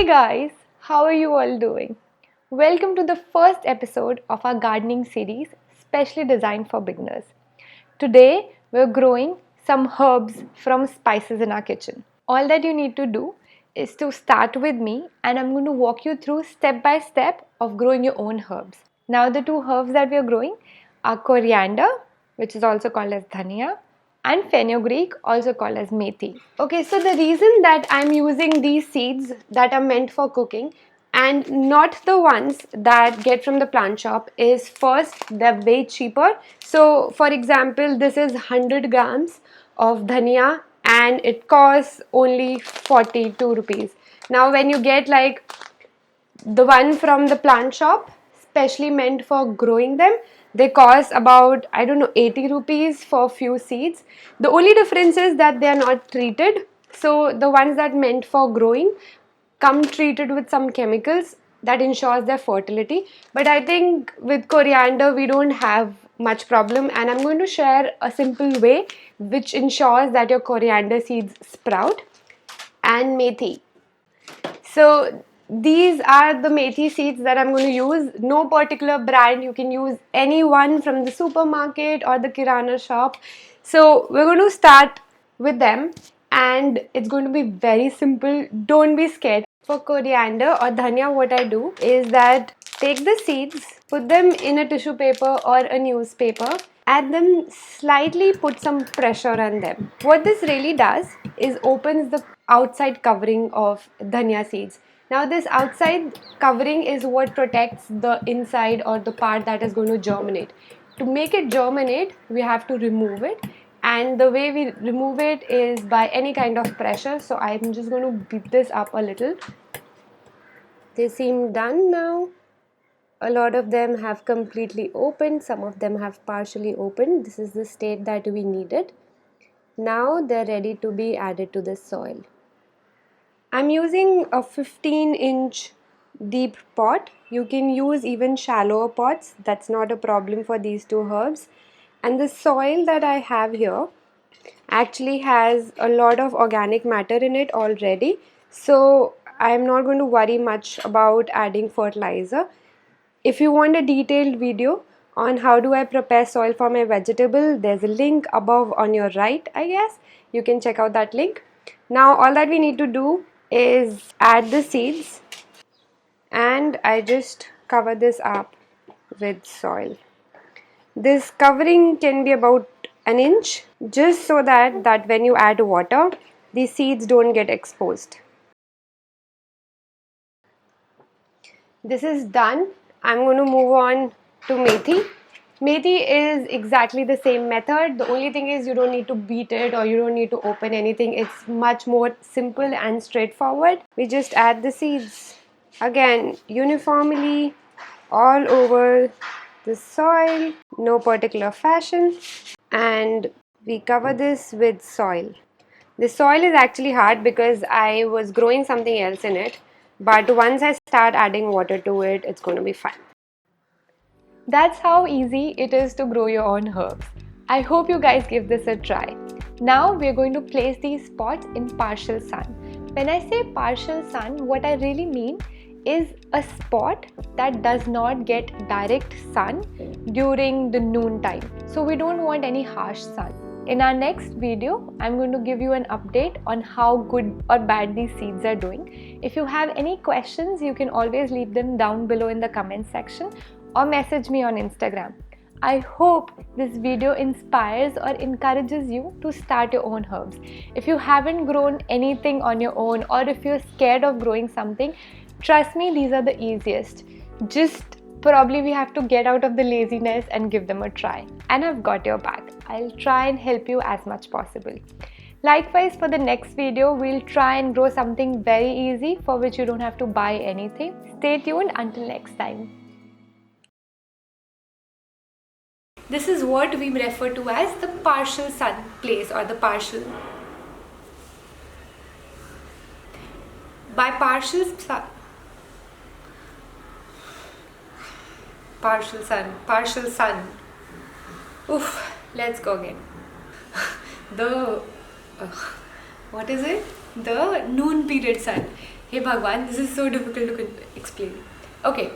Hey guys, how are you all doing? Welcome to the first episode of our gardening series, specially designed for beginners. Today, we're growing some herbs from spices in our kitchen. All that you need to do is to start with me, and I'm going to walk you through step by step of growing your own herbs. Now, the two herbs that we are growing are coriander, which is also called as dhania, and fenugreek, also called as methi. Okay, so the reason that I'm using these seeds that are meant for cooking and not the ones that get from the plant shop is, first, they're way cheaper. So for example, this is 100 grams of dhania and it costs only 42 rupees. Now when you get like the one from the plant shop, specially meant for growing them, they cost about, I don't know, 80 rupees for few seeds. The only difference is that they are not treated. So the ones that meant for growing come treated with some chemicals that ensures their fertility. But I think with coriander we don't have much problem, and I'm going to share a simple way which ensures that your coriander seeds sprout. And methi, so these are the methi seeds that I'm going to use. No particular brand, you can use any one from the supermarket or the kirana shop. So we're going to start with them, and it's going to be very simple. Don't be scared. For coriander or dhania, what I do is that take the seeds, put them in a tissue paper or a newspaper, add them slightly, put some pressure on them. What this really does is opens the outside covering of dhania seeds. Now this outside covering is what protects the inside or the part that is going to germinate. To make it germinate, we have to remove it, and the way we remove it is by any kind of pressure. So I'm just going to beat this up a little. They seem done now. A lot of them have completely opened, some of them have partially opened. This is the state that we needed. Now they're ready to be added to the soil. I'm using a 15-inch deep pot. You can use even shallower pots, that's not a problem for these two herbs. And the soil that I have here actually has a lot of organic matter in it already, so I'm not going to worry much about adding fertilizer. If you want a detailed video on how do I prepare soil for my vegetable, there's a link above on your right, I guess. You can check out that link. Now all that we need to do is add the seeds, and I just cover this up with soil. This covering can be about an inch, just so that when you add water, the seeds don't get exposed. This is done. I'm going to move on to methi. Methi is exactly the same method. The only thing is you don't need to beat it or you don't need to open anything. It's much more simple and straightforward. We just add the seeds again uniformly all over the soil, no particular fashion, and we cover this with soil. The soil is actually hard because I was growing something else in it, but once I start adding water to it, it's going to be fine. That's how easy it is to grow your own herbs. I hope you guys give this a try. Now we're going to place these pots in partial sun. When I say partial sun, what I really mean is a spot that does not get direct sun during the noon time. So we don't want any harsh sun. In our next video, I'm going to give you an update on how good or bad these seeds are doing. If you have any questions, you can always leave them down below in the comment section or message me on Instagram. I hope this video inspires or encourages you to start your own herbs. If you haven't grown anything on your own, or if you're scared of growing something, trust me, these are the easiest. Just probably we have to get out of the laziness and give them a try. And I've got your back. I'll try and help you as much possible. Likewise, for the next video, we'll try and grow something very easy for which you don't have to buy anything. Stay tuned until next time. This is what we refer to as the partial sun place or the partial. By partial sun. Partial sun. Oof, let's go again. What is it? The noon period sun. Hey Bhagwan, this is so difficult to explain. Okay,